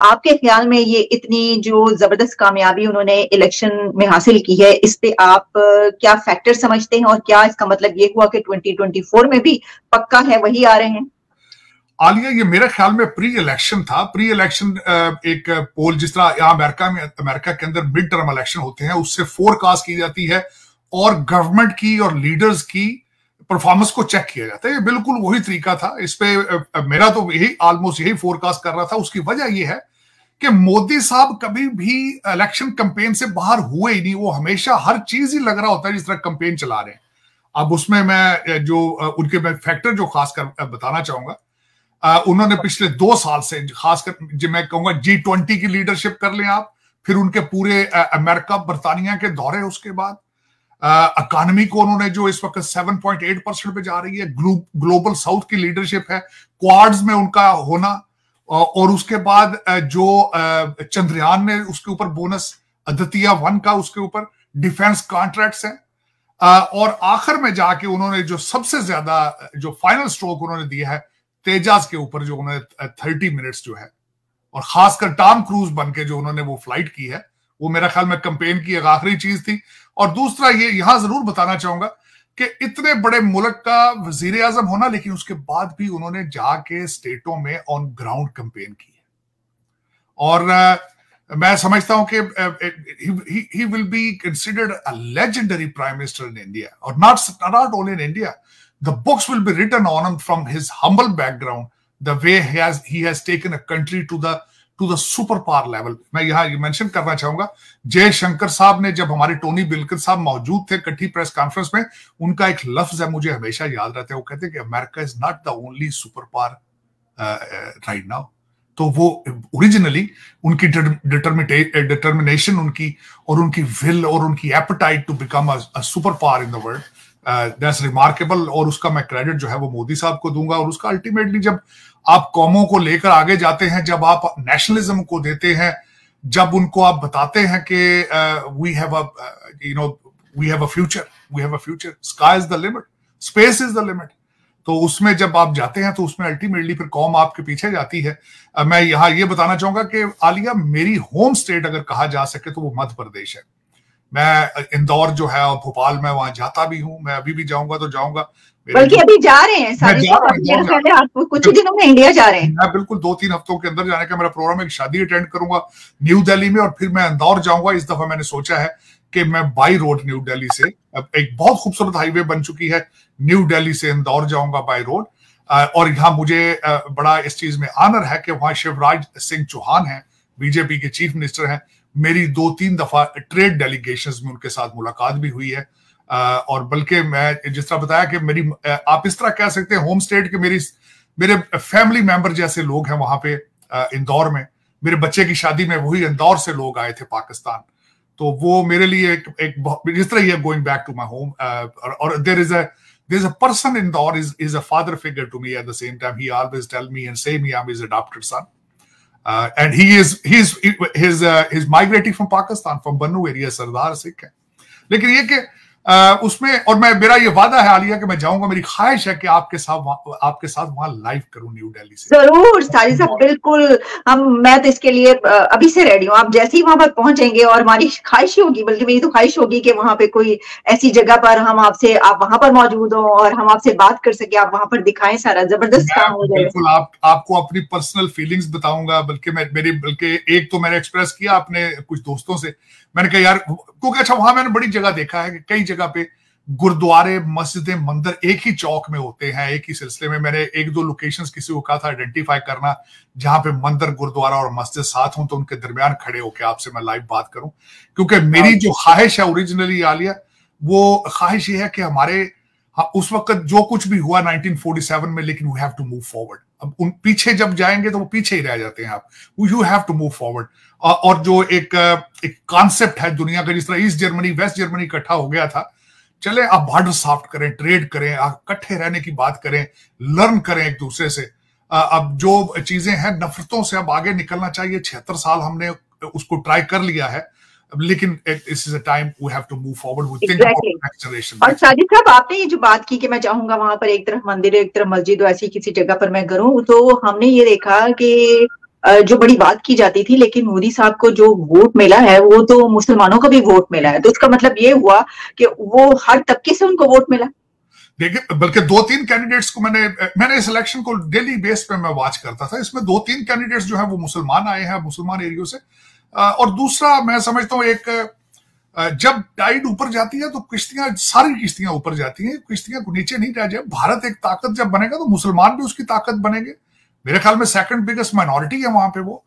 आपके ख्याल में ये इतनी जो जबरदस्त कामयाबी उन्होंने इलेक्शन में हासिल की है, इस पे आप क्या फैक्टर समझते हैं और क्या इसका मतलब ये हुआ कि 2024 में भी पक्का है वही आ रहे हैं? आलिया, ये मेरे ख्याल में प्री इलेक्शन था। प्री इलेक्शन एक पोल, जिस तरह यहाँ अमेरिका के अंदर मिड टर्म इलेक्शन होते हैं, उससे फोरकास्ट की जाती है और गवर्नमेंट की और लीडर्स की परफॉर्मेंस को चेक किया जाता है। ये बिल्कुल वही तरीका था। इस पे मेरा तो यही ऑलमोस्ट यही फोरकास्ट कर रहा था। उसकी वजह ये है कि मोदी साहब कभी भी इलेक्शन कैंपेन से बाहर हुए ही नहीं। वो हमेशा हर चीज ही लग रहा होता है जिस तरह कैंपेन चला रहे हैं। अब उसमें मैं जो उनके मैं फैक्टर जो खासकर बताना चाहूंगा, उन्होंने पिछले 2 साल से खासकर जो मैं कहूंगा G20 की लीडरशिप कर लें आप, फिर उनके पूरे अमेरिका बरतानिया के दौरे, उसके बाद इकोनॉमी को उन्होंने जो इस वक्त 7.8% पे जा रही है, ग्लोबल साउथ की लीडरशिप है, क्वाड्स में उनका होना, और उसके बाद जो चंद्रयान ने उसके ऊपर बोनस, अदित्य 1 का उसके ऊपर डिफेंस कॉन्ट्रैक्ट्स हैं, और आखिर में जाके उन्होंने जो सबसे ज्यादा जो फाइनल स्ट्रोक उन्होंने दिया है तेजास के ऊपर, जो उन्होंने 30 मिनट्स जो है, और खासकर टॉम क्रूज बन के जो उन्होंने वो फ्लाइट की है, वो मेरा ख्याल में कैंपेन की एक आखिरी चीज थी। और दूसरा ये यहां जरूर बताना चाहूंगा कि इतने बड़े मुल्क का वजीर आजम होना, लेकिन उसके बाद भी उन्होंने जाके स्टेटों में ऑन ग्राउंड कैंपेन की है। और मैं समझता हूं कि he will be considered a legendary prime minister in India, or not only in India. The books will be written on him from his humble background, the way he has taken a country to the super power level. मैं यहाँ ये mention करना चाहूंगा, जयशंकर साहब ने, जब हमारे Tony बिल्किन साहब मौजूद थे कट्टी प्रेस कॉन्फ्रेंस में, उनका एक लफ्ज है मुझे हमेशा याद रहता है। वो कहते हैं कि America is not the only super power right now. तो वो ओरिजिनली उनकी डिटर्मिनेशन, उनकी और उनकी विल और उनकी appetite to become a super power in the world, that's remarkable. और उसका मैं क्रेडिट जो है वो मोदी साहब को दूंगा। और उसका अल्टीमेटली जब आप कौमों को लेकर आगे जाते हैं, जब आप नेशनलिज्म को देते हैं, जब उनको आप बताते हैं कि we have a future, sky is the limit, space is the limit, तो उसमें जब आप जाते हैं तो उसमें अल्टीमेटली फिर कौम आपके पीछे जाती है। मैं यहाँ ये बताना चाहूंगा कि आलिया, मेरी होम स्टेट अगर कहा जा सके तो वो मध्य प्रदेश है। मैं इंदौर जो है और भोपाल में वहां जाता भी हूँ। मैं अभी भी जाऊंगा तो जाऊंगा, बल्कि अभी जा रहे हैं सारे, कुछ ही दिनों में इंडिया जा रहे हैं। मैं बिल्कुल 2-3 हफ्तों के अंदर जाने का मेरा प्रोग्राम है। एक शादी अटेंड करूंगा न्यू दिल्ली में और फिर मैं इंदौर जाऊंगा। इस दफा मैंने सोचा है कि मैं बाई रोड न्यू दिल्ली से, एक बहुत खूबसूरत हाईवे बन चुकी है, न्यू दिल्ली से इंदौर जाऊंगा बाई रोड। और यहाँ मुझे बड़ा इस चीज में ऑनर है कि वहां शिवराज सिंह चौहान है, बीजेपी के चीफ मिनिस्टर हैं। मेरी 2-3 दफा ट्रेड डेलीगेशंस में उनके साथ मुलाकात भी हुई है। और बल्कि मैं जिस तरह बताया कि मेरी, आप इस तरह कह सकते हैं होम स्टेट के मेरे फैमिली मेंबर जैसे लोग हैं वहां पे इंदौर में। मेरे बच्चे की शादी में वही इंदौर से लोग आए थे पाकिस्तान, तो वो मेरे लिए एक जिस तरह ये going back to my home. और there is a person in Indore is a father figure to me. At the same time he always tell me and say me I am his adopted son, and he's migrating from Pakistan, from Bannu area, Sardar Sikh है। लेकिन ये कि उसमें, और मेरा ये वादा है आलिया कि मैं जाऊंगा, मेरी ख्वाहिश है कि आपके साथ वहां लाइव करूं न्यू दिल्ली से। जरूर साजिद साहब, बिल्कुल। मैं तो इसके लिए अभी से रेडी हूँ। आप जैसे ही वहां पर पहुंचेंगे, और हमारी ख्वाहिश होगी, बल्कि मेरी तो ख्वाहिश होगी कि वहां पे कोई ऐसी जगह पर आप वहां पर मौजूद हो और हम आपसे बात कर सके, आप वहां पर दिखाएं, सारा जबरदस्त काम हो जाए। बिल्कुल, आपको अपनी पर्सनल फीलिंग्स बताऊंगा। बल्कि एक तो मैंने एक्सप्रेस किया अपने कुछ दोस्तों से, मैंने कहा यार, क्योंकि अच्छा वहां मैंने बड़ी जगह देखा है कि कई जगह पे गुरुद्वारे, मस्जिदें, मंदिर एक ही चौक में होते हैं, एक ही सिलसिले में। मैंने 1-2 लोकेशंस किसी को कहा था आइडेंटिफाई करना, जहां पे मंदिर, गुरुद्वारा और मस्जिद साथ हों, तो उनके दरमियान खड़े होकर आपसे मैं लाइव बात करूं। क्योंकि मेरी जो ख्वाहिश है ओरिजिनली आलिया, वो ख्वाहिश ये है कि हमारे उस वक्त जो कुछ भी हुआ 1947 में, लेकिन we have to move forward. अब उन पीछे जब जाएंगे तो वो पीछे ही रह जाते हैं। आप you have to move forward. और जो एक कॉन्सेप्ट है दुनिया का, जिस तरह ईस्ट जर्मनी वेस्ट जर्मनी इकट्ठा हो गया था, चले आप बॉर्डर सॉफ्ट करें, ट्रेड करें, आप इकट्ठे रहने की बात करें, लर्न करें एक दूसरे से। अब जो चीजें हैं, नफरतों से अब आगे निकलना चाहिए। 76 साल हमने उसको ट्राई कर लिया है, लेकिन this is a time we have to move forward, we think about next generation. और साजिद साहब, आपने ये जो बात की कि मैं चाहूंगा वहां पर एक तरफ मंदिर, एक तरफ मस्जिद, ऐसी किसी जगह पर मैं करूं, तो हमने ये देखा कि जो बड़ी बात की जाती थी, लेकिन मोदी साहब को जो वोट मिला है वो तो मुसलमानों का भी वोट मिला है, तो इसका मतलब ये हुआ कि वो हर तबके से उनको वोट मिला। देखिए, बल्कि 2-3 कैंडिडेट्स को मैंने इस इलेक्शन को डेली बेस पे मैं वॉच करता था, इसमें 2-3 कैंडिडेट्स जो है वो मुसलमान आए हैं, मुसलमान एरियो से। और दूसरा मैं समझता हूँ, एक जब टाइड ऊपर जाती है तो किश्तियां, सारी किश्तियां ऊपर जाती हैं, किश्तियां को नीचे नहीं रह जाए। भारत एक ताकत जब बनेगा तो मुसलमान भी उसकी ताकत बनेंगे। मेरे ख्याल में सेकंड बिगेस्ट माइनॉरिटी है वहां पे वो,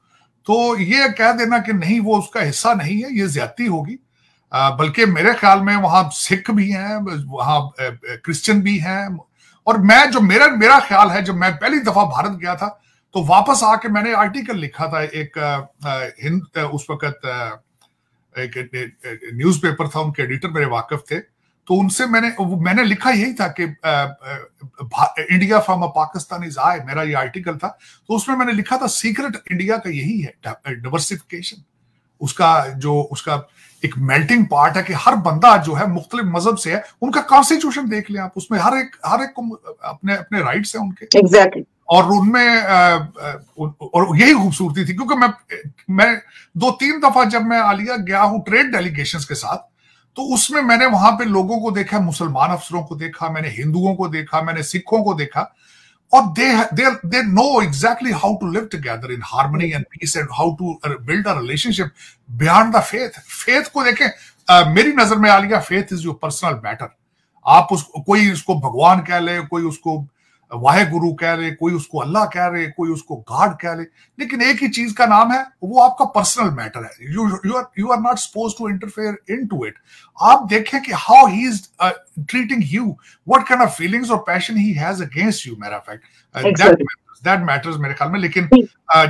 तो ये कह देना कि नहीं वो उसका हिस्सा नहीं है, ये ज्यादती होगी। बल्कि मेरे ख्याल में वहां सिख भी हैं, वहां क्रिश्चियन भी हैं। और मैं जो मेरा ख्याल है, जब मैं पहली दफा भारत गया था तो वापस आके मैंने आर्टिकल लिखा था, एक उस वक्त एक न्यूज़पेपर था, उनके एडिटर मेरे वाकिफ थे, तो उनसे मैंने लिखा यही था कि India from a Pakistan is I, मेरा ये आर्टिकल था। तो उसमें मैंने लिखा था सीक्रेट इंडिया का यही है, डाइवर्सिफिकेशन। उसका एक मेल्टिंग पार्ट है कि हर बंदा जो है मुख्तलिफ मजहब से है। उनका कॉन्स्टिट्यूशन देख लें आप, उसमें हर एक को अपने अपने राइट्स हैं उनके। एग्जैक्टली। और उनमें और यही खूबसूरती थी, क्योंकि मैं 2-3 दफा जब मैं आलिया गया हूं ट्रेड डेलीगेशंस के साथ, तो उसमें मैंने वहां पे लोगों को देखा, मुसलमान अफसरों को देखा, मैंने हिंदुओं को देखा, मैंने सिखों को देखा, और they know exactly how to live together in harmony and peace and how to build a relationship beyond the faith को देखें। मेरी नजर में Alia, faith is your personal matter। आप कोई उसको भगवान कह ले, कोई उसको वाहे गुरु कह ले, कोई उसको अल्लाह कह रहे, कोई उसको गॉड कह ले, लेकिन एक ही चीज का नाम है, वो आपका पर्सनल मैटर है। You are not supposed to interfere into it. आप देखें कि how he is treating you, what kind of feelings और passion he has against you. Matter of fact that matters मेरे ख्याल में। लेकिन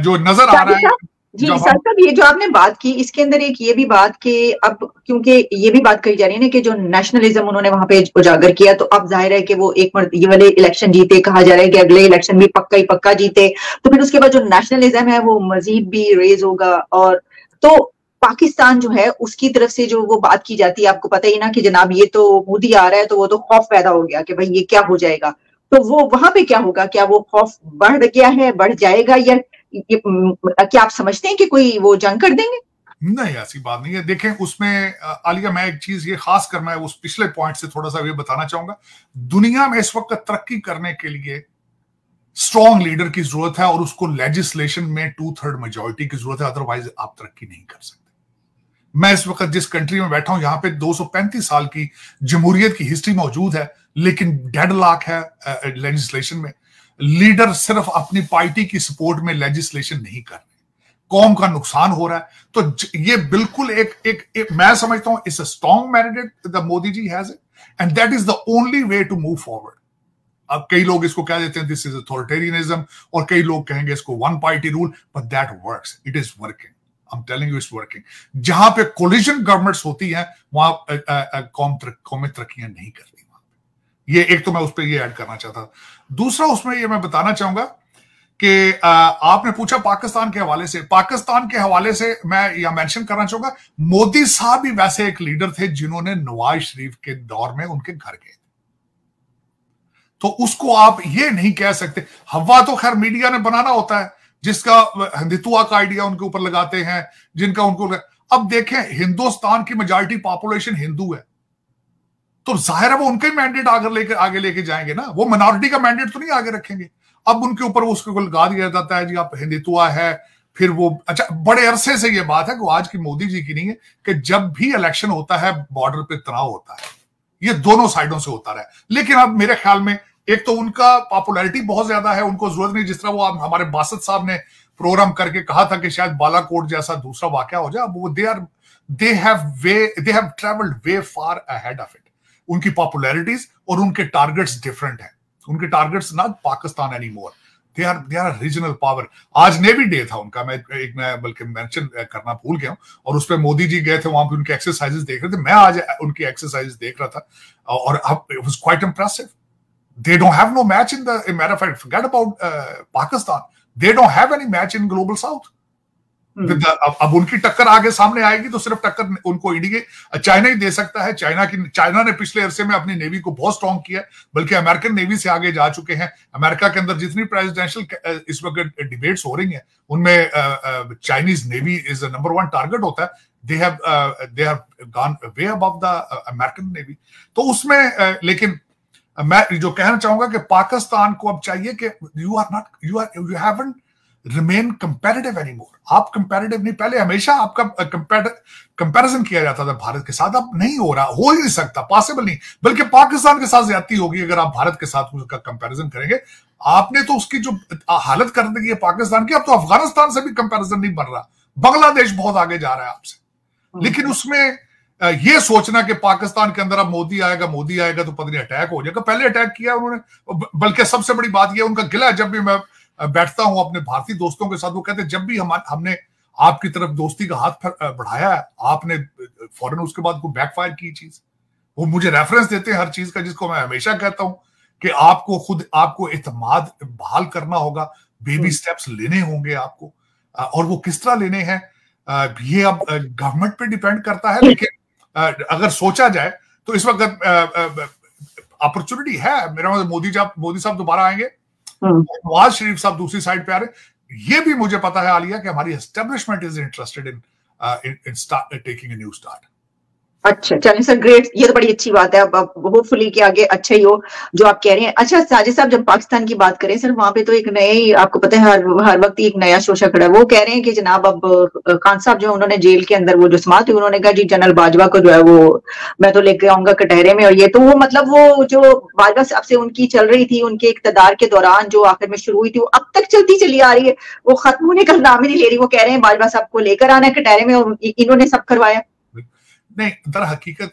जो नजर आ रहा है जी सर साहब, ये जो आपने बात की, इसके अंदर एक ये भी बात कि अब क्योंकि ये भी बात कही जा रही है ना कि जो नेशनलिज्म उन्होंने वहां पे उजागर किया, तो अब जाहिर है कि वो ये वाले इलेक्शन जीते, कहा जा रहा है कि अगले इलेक्शन भी पक्का जीते, तो फिर उसके बाद जो नेशनलिज्म है वो मजीद भी रेज होगा। और तो पाकिस्तान जो है उसकी तरफ से जो वो बात की जाती है, आपको पता ही ना कि जनाब ये तो मोदी आ रहा है, तो वो तो खौफ पैदा हो गया कि भाई ये क्या हो जाएगा। तो वो वहां पे क्या होगा, क्या वो खौफ बढ़ गया है, बढ़ जाएगा, या क्या आप समझते हैं कि कोई वो जंग कर देंगे? नहीं, ऐसी बात नहीं है। देखें, उसमें आलिया, मैं एक चीज ये खास कर मैं उस पिछले पॉइंट से थोड़ा सा ये बताना चाहूंगा। दुनिया में इस वक्त तरक्की करने के लिए स्ट्रॉन्ग लीडर की जरूरत है, और उसको लेजिस्लेशन में 2/3 मेजॉरिटी की जरूरत है, अदरवाइज आप तरक्की नहीं कर सकते। मैं इस वक्त जिस कंट्री में बैठा हूं, यहां पे 235 साल की जमहूरियत की हिस्ट्री मौजूद है, लेकिन डेडलॉक है लेजिस्लेशन में। लीडर सिर्फ अपनी पार्टी की सपोर्ट में लेजिस्लेशन नहीं कर रहे, कौम का नुकसान हो रहा है। तो ये बिल्कुल एक मैं समझता हूं it's a strong mandate the Modi ji has it, and that is the only way to move forward. अब कई लोग इसको कह देते हैं दिस इज अथॉरिटेरियनिज्म, और कई लोग कहेंगे इसको one party rule, but that works, it is working. I am telling you it's working. जहां पे कोलिजन गवर्नमेंट्स होती हैं, वहां कौमें तरक्कियां नहीं करती। ये एक तो मैं उस पर ये ऐड करना चाहता। दूसरा उसमें ये मैं बताना चाहूंगा कि आपने पूछा पाकिस्तान के हवाले से। पाकिस्तान के हवाले से मैं यह मेंशन करना चाहूंगा, मोदी साहब भी वैसे एक लीडर थे जिन्होंने नवाज शरीफ के दौर में उनके घर गए, तो उसको आप ये नहीं कह सकते। हवा तो खैर मीडिया ने बनाना होता है, जिसका हिंदुत्व का आइडिया उनके ऊपर लगाते हैं, जिनका उनको। अब देखें, हिंदुस्तान की मेजॉरिटी पॉपुलेशन हिंदू है, तो जाहिर है वो उनका ही मैंडेट आगे लेके जाएंगे ना, वो मिनॉरिटी का मैंडेट तो नहीं आगे रखेंगे। अब उनके ऊपर उसको लगा दिया जाता है जी आप हिंदुत्व है, फिर वो अच्छा, बड़े अरसे से ये बात है कि आज की मोदी जी की नहीं है, कि जब भी इलेक्शन होता है बॉर्डर पे तनाव होता है, ये दोनों साइडों से होता रहा। लेकिन अब मेरे ख्याल में एक तो उनका पॉपुलैरिटी बहुत ज्यादा है, उनको जरूरत नहीं, जिस तरह वो हमारे बासत साहब ने प्रोग्राम करके कहा था कि शायद बालाकोट जैसा दूसरा वाकया हो जाए। अब वो they have travelled way far ahead of it. उनकी पॉपुलैरिटीज और उनके टारगेट्स डिफरेंट हैं। उनके targets not Pakistan any more, they are regional power. आज नेवी डे था उनका, मैं बल्कि मेंशन करना भूल गया हूं, और उस पर मोदी जी गए थे, वहां पे उनके एक्सरसाइजेस देख रहे थे। मैं आज उनकी एक्सरसाइजेस देख रहा था, और it was quite impressive. They don't have no match in matter of fact, forget about Pakistan. They don't have any match in global south. अब उनकी टक्कर आगे सामने आएगी तो सिर्फ टक्कर उनको इंडिया चाइना ही दे सकता है। चाइना ने पिछले अरसे में अपनी नेवी को बहुत स्ट्रांग किया, बल्कि अमेरिकन नेवी से आगे जा चुके हैं। अमेरिका के अंदर जितनी प्रेसिडेंशियल इस वक्त डिबेट्स हो रही हैं उनमें Chinese navy is number 1 target होता है। they have gone way above the American Navy। तो उसमें लेकिन मैं जो कहना चाहूंगा कि पाकिस्तान को अब चाहिए कि you haven't remain competitive anymore। आप competitive नहीं, पहले हमेशा आपका कंपैरिजन किया जाता था भारत के साथ, अब नहीं हो रहा, हो ही नहीं सकता, पॉसिबल नहीं, बल्कि पाकिस्तान के साथ ज्यादती होगी अगर आप भारत के साथ उसका कंपैरिजन करेंगे। आपने तो उसकी जो हालत कर दी है पाकिस्तान की, अब तो अफगानिस्तान से भी कंपैरिजन नहीं बन रहा, बांग्लादेश बहुत आगे जा रहा है आपसे। लेकिन उसमें ये सोचना कि पाकिस्तान के अंदर अब मोदी आएगा तो पता नहीं अटैक हो जाएगा। पहले अटैक किया उन्होंने, बल्कि सबसे बड़ी बात यह उनका गिला, जब भी मैं बैठता हूं अपने भारतीय दोस्तों के साथ, वो कहते हैं जब भी हमने आपकी तरफ दोस्ती का हाथ बढ़ाया है, आपने फौरन उसके बाद कोई बैकफायर की चीज। वो मुझे रेफरेंस देते हैं हर चीज का, जिसको मैं हमेशा कहता हूं कि आपको एतमाद बहाल करना होगा, बेबी स्टेप्स लेने होंगे आपको, और वो किस तरह लेने हैं ये अब गवर्नमेंट पे डिपेंड करता है। लेकिन अगर सोचा जाए तो इस वक्त अपॉर्चुनिटी है। मेरा मतलब मोदी साहब दोबारा आएंगे, नवाज शरीफ साहब दूसरी साइड पे आ रहे। ये भी मुझे पता है आलिया कि हमारी establishment is interested in taking a new start. अच्छा, चलिए सर, ग्रेट, ये तो बड़ी अच्छी बात है। अब होपफुली कि आगे अच्छा ही हो जो आप कह रहे हैं। अच्छा साजिद साहब, जब पाकिस्तान की बात करें सर, वहां पे तो एक नए, आपको पता है हर वक्त एक नया शोशा खड़ा है। वो कह रहे हैं कि जनाब अब खान साहब जो उन्होंने जेल के अंदर वो जो समात हुई, उन्होंने कहा जी जनरल बाजवा को जो है वो मैं तो लेके आऊंगा कटहरे में। और ये तो वो मतलब वो जो बाजवा साहब से उनकी चल रही थी, उनके इक्तदार के दौरान जो आखिर में शुरू हुई थी, वो अब तक चलती चली आ रही है, वो खत्म होने का नाम ही नहीं ले रही। वो कह रहे हैं बाजवा साहब को लेकर आना है कटहरे में, और इन्होंने सब करवाया। नहीं, दर हकीकत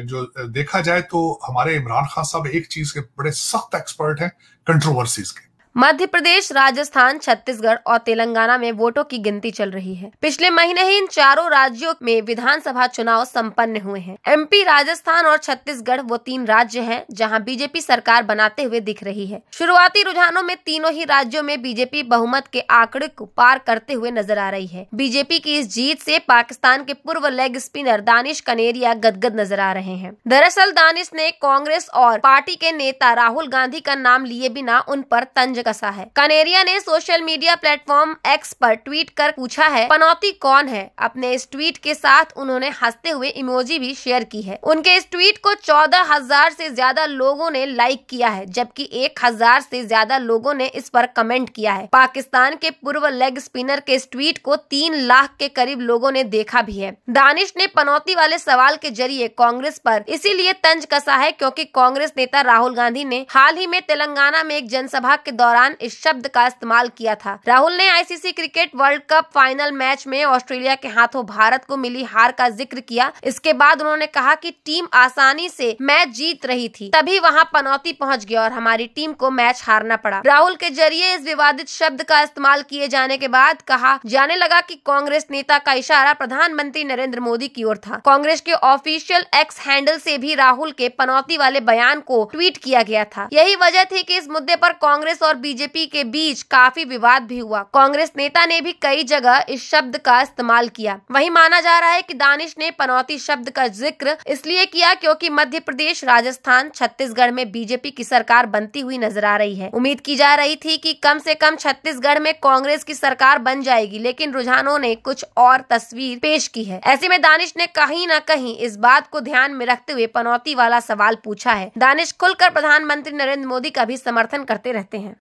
जो देखा जाए तो हमारे इमरान खान साहब एक चीज के बड़े सख्त एक्सपर्ट हैं, कंट्रोवर्सीज के। मध्य प्रदेश, राजस्थान, छत्तीसगढ़ और तेलंगाना में वोटों की गिनती चल रही है। पिछले महीने ही इन चारों राज्यों में विधानसभा चुनाव संपन्न हुए हैं। एमपी, राजस्थान और छत्तीसगढ़ वो 3 राज्य हैं जहां बीजेपी सरकार बनाते हुए दिख रही है। शुरुआती रुझानों में तीनों ही राज्यों में बीजेपी बहुमत के आंकड़े को पार करते हुए नजर आ रही है। बीजेपी की इस जीत से पाकिस्तान के पूर्व लेग स्पिनर दानिश कनेरिया गदगद नजर आ रहे हैं। दरअसल दानिश ने कांग्रेस और पार्टी के नेता राहुल गांधी का नाम लिए बिना उन पर तंज कसा है। कनेरिया ने सोशल मीडिया प्लेटफॉर्म एक्स पर ट्वीट कर पूछा है पनौती कौन है। अपने इस ट्वीट के साथ उन्होंने हंसते हुए इमोजी भी शेयर की है। उनके इस ट्वीट को 14,000 से ज्यादा लोगों ने लाइक किया है, जबकि 1,000 से ज्यादा लोगों ने इस पर कमेंट किया है। पाकिस्तान के पूर्व लेग स्पिनर के इस ट्वीट को 3 लाख के करीब लोगों ने देखा भी है। दानिश ने पनौती वाले सवाल के जरिए कांग्रेस पर इसीलिए तंज कसा है क्योंकि कांग्रेस नेता राहुल गांधी ने हाल ही में तेलंगाना में एक जनसभा के दौरान इस शब्द का इस्तेमाल किया था। राहुल ने ICC cricket world cup final match में ऑस्ट्रेलिया के हाथों भारत को मिली हार का जिक्र किया। इसके बाद उन्होंने कहा कि टीम आसानी से मैच जीत रही थी, तभी वहां पनौती पहुंच गया और हमारी टीम को मैच हारना पड़ा। राहुल के जरिए इस विवादित शब्द का इस्तेमाल किए जाने के बाद कहा जाने लगा कि कांग्रेस नेता का इशारा प्रधानमंत्री नरेंद्र मोदी की ओर था। कांग्रेस के ऑफिशियल एक्स हैंडल से भी राहुल के पनौती वाले बयान को ट्वीट किया गया था। यही वजह थी कि इस मुद्दे पर कांग्रेस और बीजेपी के बीच काफी विवाद भी हुआ। कांग्रेस नेता ने भी कई जगह इस शब्द का इस्तेमाल किया। वहीं माना जा रहा है कि दानिश ने पनौती शब्द का जिक्र इसलिए किया क्योंकि मध्य प्रदेश, राजस्थान, छत्तीसगढ़ में बीजेपी की सरकार बनती हुई नजर आ रही है। उम्मीद की जा रही थी कि कम से कम छत्तीसगढ़ में कांग्रेस की सरकार बन जाएगी, लेकिन रुझानों ने कुछ और तस्वीर पेश की है। ऐसे में दानिश ने कहीं न कहीं इस बात को ध्यान में रखते हुए पनौती वाला सवाल पूछा है। दानिश खुलकर प्रधानमंत्री नरेंद्र मोदी का भी समर्थन करते रहते हैं।